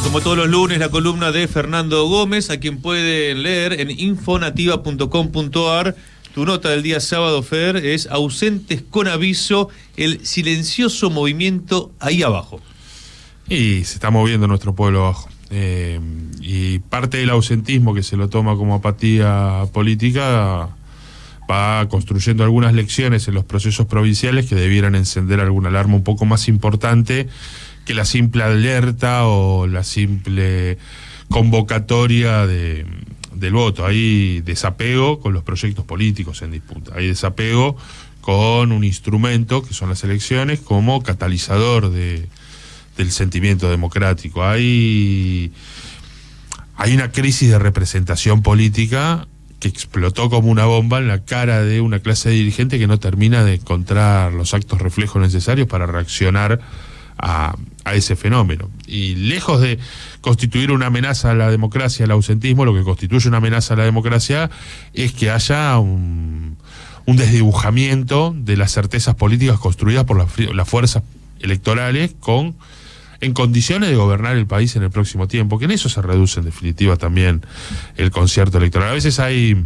Como todos los lunes, la columna de Fernando Gómez, a quien pueden leer en infonativa.com.ar. Tu nota del día sábado, Fer, es ausentes con aviso, el silencioso movimiento ahí abajo. Y se está moviendo nuestro pueblo abajo. Y parte del ausentismo, que se lo toma como apatía política, va construyendo algunas lecciones en los procesos provinciales que debieran encender alguna alarma un poco más importante que la simple alerta o la simple convocatoria del voto. Hay desapego con los proyectos políticos en disputa, hay desapego con un instrumento que son las elecciones como catalizador del sentimiento democrático. Hay una crisis de representación política que explotó como una bomba en la cara de una clase dirigente que no termina de encontrar los actos reflejos necesarios para reaccionar a ese fenómeno. Y lejos de constituir una amenaza a la democracia, el ausentismo, lo que constituye una amenaza a la democracia es que haya un desdibujamiento de las certezas políticas construidas por las fuerzas electorales en condiciones de gobernar el país en el próximo tiempo, que en eso se reduce en definitiva también el concierto electoral. A veces hay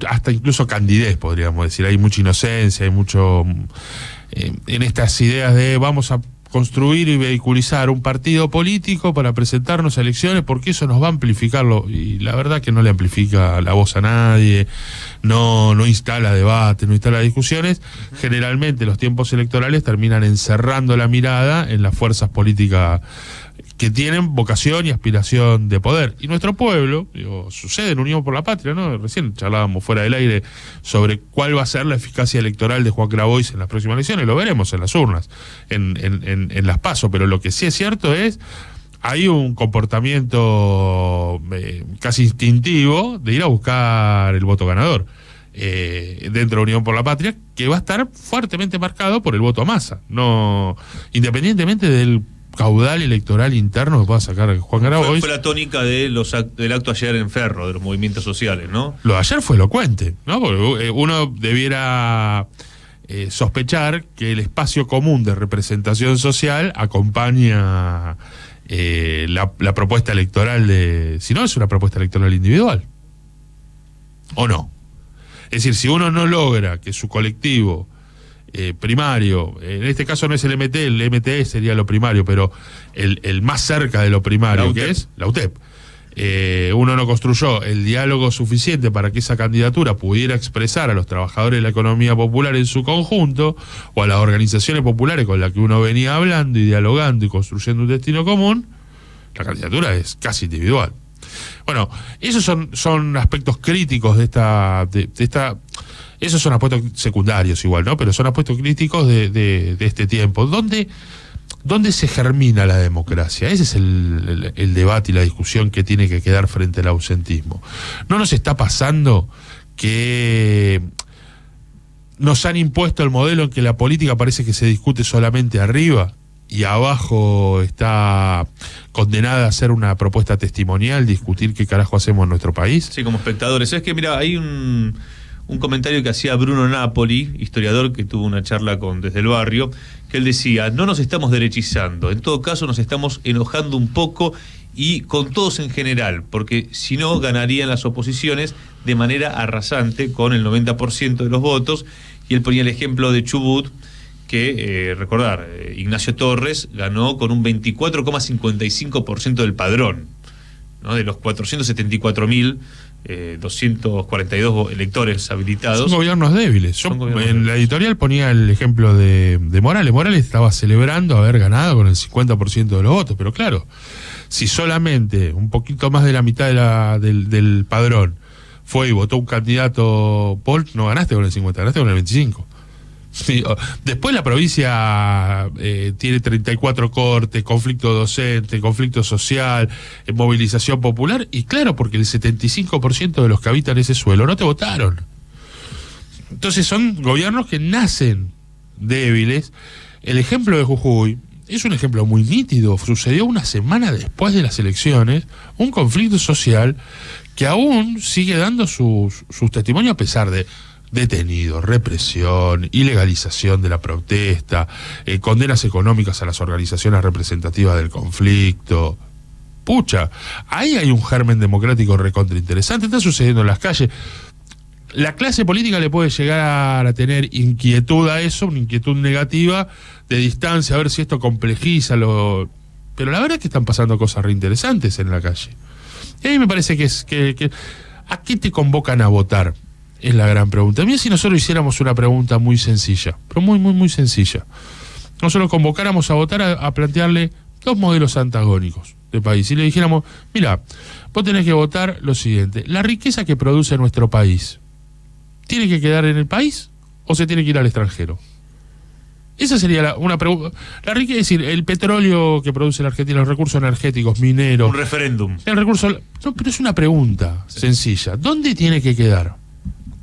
hasta incluso candidez, podríamos decir, hay mucha inocencia, hay mucho en estas ideas de vamos a construir y vehiculizar un partido político para presentarnos a elecciones porque eso nos va a amplificarlo, y la verdad que no le amplifica la voz a nadie, no instala debate, no instala discusiones. Generalmente los tiempos electorales terminan encerrando la mirada en las fuerzas políticas que tienen vocación y aspiración de poder. Y nuestro pueblo, sucede en Unión por la Patria, ¿no? Recién charlábamos fuera del aire sobre cuál va a ser la eficacia electoral de Juan Grabois en las próximas elecciones. Lo veremos en las urnas, en las PASO, pero lo que sí es cierto es hay un comportamiento casi instintivo de ir a buscar el voto ganador dentro de Unión por la Patria, que va a estar fuertemente marcado por el voto a masa, no independientemente del caudal electoral interno que pueda sacar Juan Grabois. Fue la tónica del acto ayer en Ferro, de los movimientos sociales, ¿no? Lo de ayer fue elocuente, ¿no? Porque uno debiera sospechar que el espacio común de representación social acompaña la propuesta electoral si no es una propuesta electoral individual, ¿o no? Es decir, si uno no logra que su colectivo primario, en este caso no es el MTE sería lo primario, pero el más cerca de lo primario, que es la UTEP, uno no construyó el diálogo suficiente para que esa candidatura pudiera expresar a los trabajadores de la economía popular en su conjunto, o a las organizaciones populares con las que uno venía hablando y dialogando y construyendo un destino común, la candidatura es casi individual. Bueno, esos son aspectos críticos de esta esos son aspectos secundarios igual, ¿no? Pero son aspectos críticos de este tiempo. ¿Dónde se germina la democracia? Ese es el debate y la discusión que tiene que quedar frente al ausentismo. ¿No nos está pasando que nos han impuesto el modelo en que la política parece que se discute solamente arriba y abajo está condenada a ser una propuesta testimonial, discutir qué carajo hacemos en nuestro país? Sí, como espectadores. Es que, mira, hay un comentario que hacía Bruno Napoli, historiador que tuvo una charla con Desde el Barrio, que él decía, no nos estamos derechizando, en todo caso nos estamos enojando un poco y con todos en general, porque si no ganarían las oposiciones de manera arrasante con el 90% de los votos, y él ponía el ejemplo de Chubut, que, recordar, Ignacio Torres ganó con un 24,55% del padrón, ¿no? De los 474.000 242 electores habilitados. Son gobiernos débiles. La editorial ponía el ejemplo de Morales. Morales estaba celebrando haber ganado con el 50% de los votos, pero claro, si solamente un poquito más de la mitad del padrón fue y votó un candidato, Paul, no ganaste con el 50, ganaste con el 25. Sí, después la provincia tiene 34 cortes, conflicto docente, conflicto social, movilización popular, y claro, porque el 75% de los que habitan ese suelo no te votaron. Entonces son gobiernos que nacen débiles. El ejemplo de Jujuy es un ejemplo muy nítido. Sucedió una semana después de las elecciones, un conflicto social que aún sigue dando sus testimonios a pesar de detenidos, represión, ilegalización de la protesta, condenas económicas a las organizaciones representativas del conflicto. Pucha, ahí hay un germen democrático recontra interesante, está sucediendo en las calles. La clase política le puede llegar a tener inquietud a eso, una inquietud negativa, de distancia, a ver si esto complejiza lo... Pero la verdad es que están pasando cosas reinteresantes en la calle. Y a mí me parece que ¿a qué te convocan a votar? Es la gran pregunta. Mira si nosotros hiciéramos una pregunta muy sencilla, pero muy, muy, muy sencilla. Nosotros convocáramos a votar a plantearle dos modelos antagónicos de país y le dijéramos, mira, vos tenés que votar lo siguiente: la riqueza que produce nuestro país, ¿tiene que quedar en el país o se tiene que ir al extranjero? Esa sería una pregunta. La riqueza, es decir, el petróleo que produce la Argentina, los recursos energéticos, mineros. Un referéndum. El recurso. No, pero es una pregunta sencilla. ¿Dónde tiene que quedar?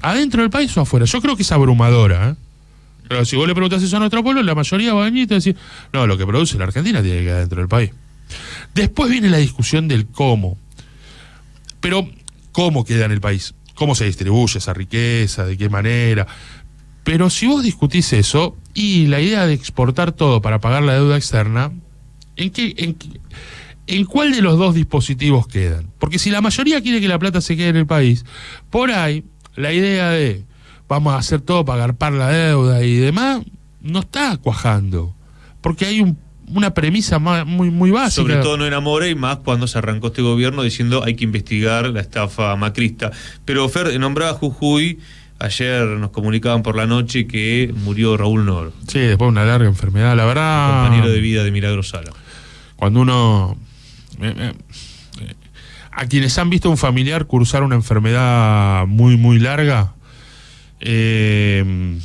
¿Adentro del país o afuera? Yo creo que es abrumadora, ¿eh? Pero si vos le preguntás eso a nuestro pueblo, la mayoría va a venir y te va a decir, no, lo que produce la Argentina tiene que quedar dentro del país. Después viene la discusión del cómo. Pero, ¿cómo queda en el país? ¿Cómo se distribuye esa riqueza? ¿De qué manera? Pero si vos discutís eso, y la idea de exportar todo para pagar la deuda externa, ¿en cuál de los dos dispositivos quedan? Porque si la mayoría quiere que la plata se quede en el país, por ahí la idea de vamos a hacer todo para agarpar la deuda y demás, no está cuajando. Porque hay una premisa muy, muy básica. Sobre todo no enamora, y más cuando se arrancó este gobierno diciendo hay que investigar la estafa macrista. Pero Fer, nombraba Jujuy. Ayer nos comunicaban por la noche que murió Raúl Noro. Sí, después de una larga enfermedad, la verdad. Compañero de vida de Milagro Sala. Cuando uno... a quienes han visto a un familiar cursar una enfermedad muy, muy larga, el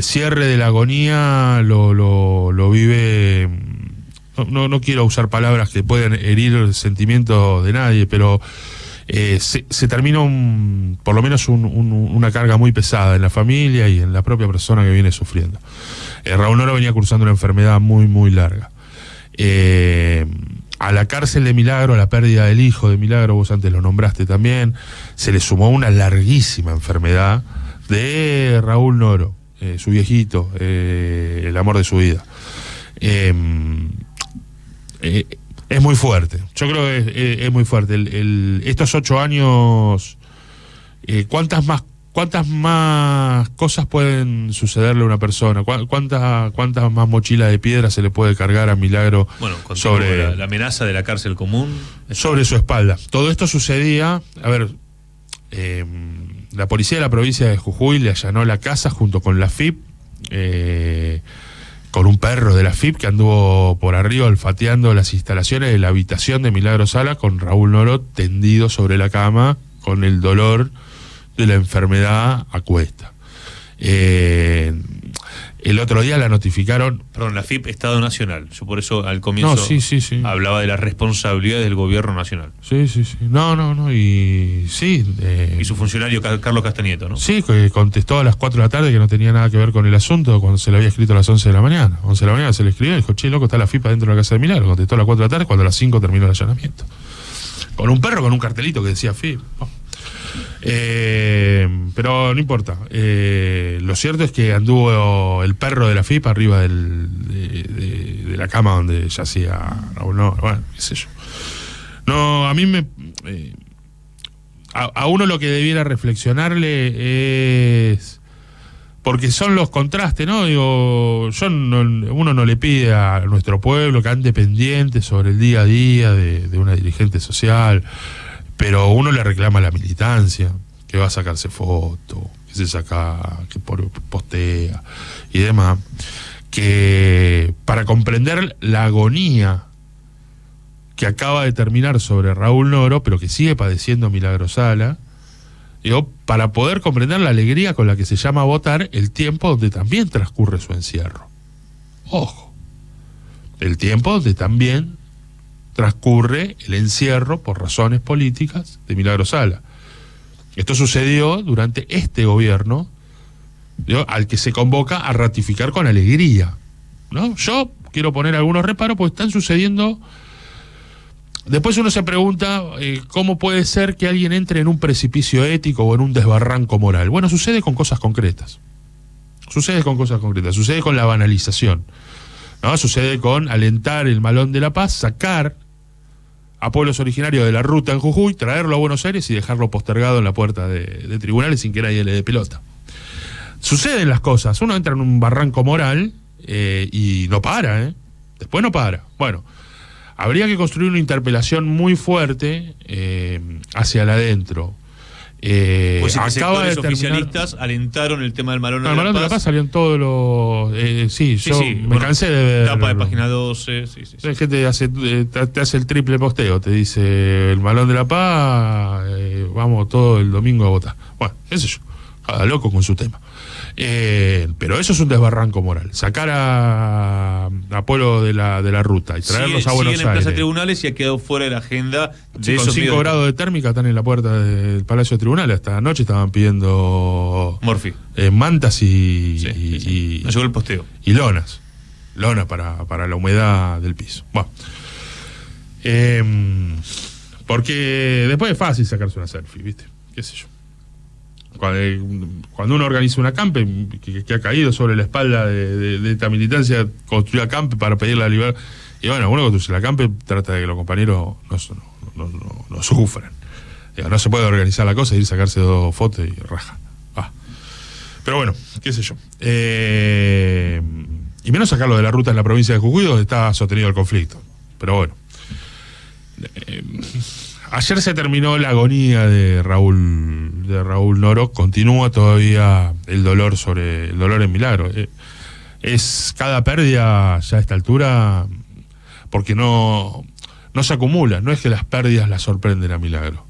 cierre de la agonía lo vive... No quiero usar palabras que puedan herir el sentimiento de nadie, pero... se termina por lo menos una carga muy pesada en la familia y en la propia persona que viene sufriendo. Raúl Noro venía cursando una enfermedad muy, muy larga. A la cárcel de Milagro, a la pérdida del hijo de Milagro, vos antes lo nombraste también, se le sumó una larguísima enfermedad de Raúl Noro, su viejito, el amor de su vida. Es muy fuerte. Yo creo que es muy fuerte. Estos 8 años, ¿cuántas más cosas pueden sucederle a una persona? ¿Cuántas más mochilas de piedra se le puede cargar a Milagro sobre la amenaza de la cárcel común? Sobre su espalda. Todo esto sucedía, a ver, la policía de la provincia de Jujuy le allanó la casa junto con la FIP, con un perro de la FIP que anduvo por arriba olfateando las instalaciones de la habitación de Milagro Sala, con Raúl Noro tendido sobre la cama con el dolor de la enfermedad a cuesta. El otro día la notificaron... Perdón, la FIP, Estado Nacional. Yo por eso al comienzo sí. hablaba de las responsabilidades del gobierno nacional. Sí. No, y sí... y su funcionario Carlos Castañeto, ¿no? Sí, que contestó a las 4 de la tarde que no tenía nada que ver con el asunto cuando se le había escrito a las 11 de la mañana. 11 de la mañana se le escribió y dijo, che, loco, está la FIP dentro de la casa de Milagro. Contestó a las 4 de la tarde cuando a las 5 terminó el allanamiento. Con un perro con un cartelito que decía FIP. Pero no importa. Lo cierto es que anduvo el perro de la FIP arriba de la cama donde yacía Raúl Noro. Bueno, qué sé yo. No, a mí a uno lo que debiera reflexionarle es, porque son los contrastes, ¿no? Digo, uno no le pide a nuestro pueblo que ande pendiente sobre el día a día de una dirigente social, pero uno le reclama a la militancia, que va a sacarse fotos, que se saca, que postea y demás, que para comprender la agonía que acaba de terminar sobre Raúl Noro, pero que sigue padeciendo Milagro Sala, digo, para poder comprender la alegría con la que se llama a votar el tiempo donde también transcurre su encierro. Ojo, el tiempo donde también transcurre el encierro por razones políticas de Milagro Sala. Esto sucedió durante este gobierno, ¿no?, al que se convoca a ratificar con alegría, ¿no? Yo quiero poner algunos reparos porque están sucediendo Después uno se pregunta cómo puede ser que alguien entre en un precipicio ético o en un desbarranco moral. Bueno, sucede con cosas concretas. Sucede con la banalización, ¿no? Sucede con alentar el malón de la paz, sacar a pueblos originarios de la ruta en Jujuy, traerlo a Buenos Aires y dejarlo postergado en la puerta de tribunales sin que nadie le dé pelota. Suceden las cosas. Uno entra en un barranco moral y no para, después no para. Bueno, habría que construir una interpelación muy fuerte hacia el adentro. Pues acaba de terminar... oficialistas alentaron el tema del Malón de la Paz. Salían todos los... sí, me bueno, cansé de ver... Tapa de página 12, sí. Hay gente que te hace el triple posteo, te dice el Malón de la Paz, vamos todo el domingo a votar. Bueno, qué sé yo, cada loco con su tema. Pero eso es un desbarranco moral. Sacar a pueblo de la ruta y traerlos a Buenos Aires. Siguen en plaza de tribunales y ha quedado fuera de la agenda de con 5 grados de térmica están en la puerta del Palacio de Tribunales. Hasta anoche estaban pidiendo Morfi, mantas y me llegó el posteo. Y lonas para la humedad del piso. Bueno, porque después es fácil sacarse una selfie, ¿viste? Qué sé yo. Cuando uno organiza un acampe que ha caído sobre la espalda de esta militancia, construyó acampe para pedir la libertad. Y bueno, uno construye el acampe, trata de que los compañeros no sufran. No se puede organizar la cosa, ir a sacarse 2 fotos y raja. Pero bueno, qué sé yo. Y menos sacarlo de la ruta en la provincia de Jujuy, donde está sostenido el conflicto. Pero bueno. Ayer se terminó la agonía de Raúl Noro. Continúa todavía el dolor en Milagro. Es cada pérdida ya a esta altura, porque no se acumula. No es que las pérdidas las sorprenden a Milagro.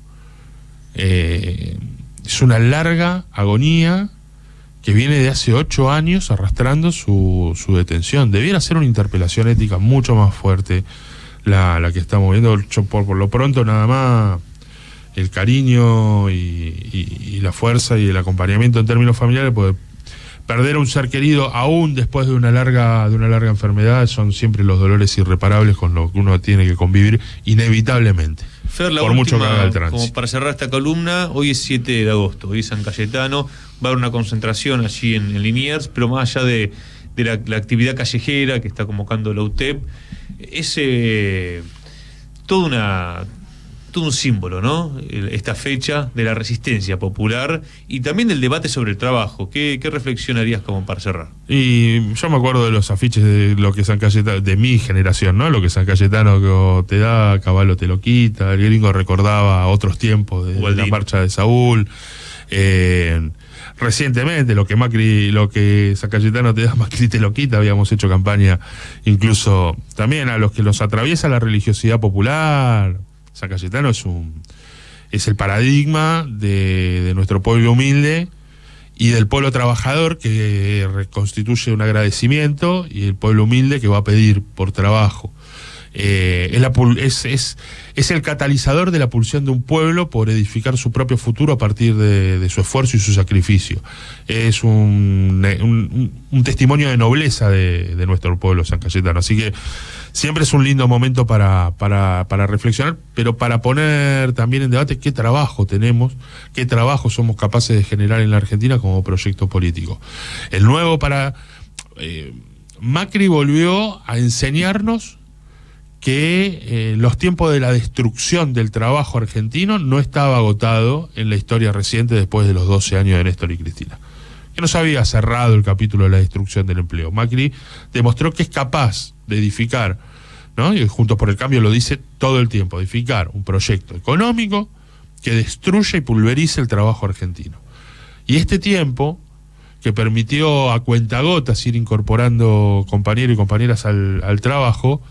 Es una larga agonía que viene de hace 8 años arrastrando su detención. Debiera ser una interpelación ética mucho más fuerte la que estamos viendo. Por lo pronto nada más el cariño y la fuerza y el acompañamiento en términos familiares, porque perder a un ser querido aún después de una larga enfermedad son siempre los dolores irreparables con los que uno tiene que convivir inevitablemente. Fer, la por última, mucho que haga el tránsito. como para cerrar esta columna, hoy es 7 de agosto, hoy es San Cayetano, va a haber una concentración allí en Liniers, pero más allá de la actividad callejera que está convocando la UTEP, es todo un símbolo, ¿no? Esta fecha de la resistencia popular y también del debate sobre el trabajo. ¿Qué reflexión harías como para cerrar? Y yo me acuerdo de los afiches de lo que San Cayetano, de mi generación, ¿no? Lo que San Cayetano te da, Caballo te lo quita. El gringo recordaba otros tiempos de la marcha de Saúl. Recientemente, lo que San Cayetano te da, Macri te lo quita. Habíamos hecho campaña incluso también a los que los atraviesa la religiosidad popular. San Cayetano es el paradigma de nuestro pueblo humilde y del pueblo trabajador que reconstituye un agradecimiento, y el pueblo humilde que va a pedir por trabajo. Es el catalizador de la pulsión de un pueblo por edificar su propio futuro a partir de su esfuerzo y su sacrificio. Es un testimonio de nobleza de nuestro pueblo San Cayetano. Así que siempre es un lindo momento para reflexionar, pero para poner también en debate qué trabajo tenemos, qué trabajo somos capaces de generar en la Argentina como proyecto político. Macri volvió a enseñarnos que los tiempos de la destrucción del trabajo argentino no estaba agotado en la historia reciente después de los 12 años de Néstor y Cristina. Que no se había cerrado el capítulo de la destrucción del empleo. Macri demostró que es capaz de edificar, ¿no? Y Juntos por el Cambio lo dice todo el tiempo, edificar un proyecto económico que destruya y pulverice el trabajo argentino. Y este tiempo, que permitió a cuentagotas ir incorporando compañeros y compañeras al trabajo,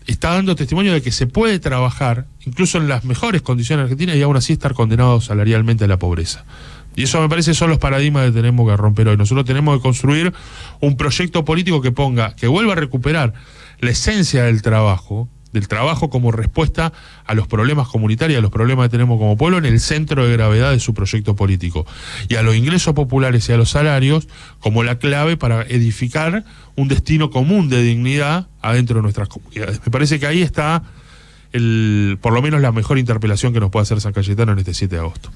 está dando testimonio de que se puede trabajar incluso en las mejores condiciones argentinas y aún así estar condenado salarialmente a la pobreza. Y eso me parece son los paradigmas que tenemos que romper hoy. Nosotros tenemos que construir un proyecto político que vuelva a recuperar la esencia del trabajo como respuesta a los problemas comunitarios, a los problemas que tenemos como pueblo, en el centro de gravedad de su proyecto político, y a los ingresos populares y a los salarios como la clave para edificar un destino común de dignidad adentro de nuestras comunidades. Me parece que ahí está por lo menos la mejor interpelación que nos puede hacer San Cayetano en este 7 de agosto.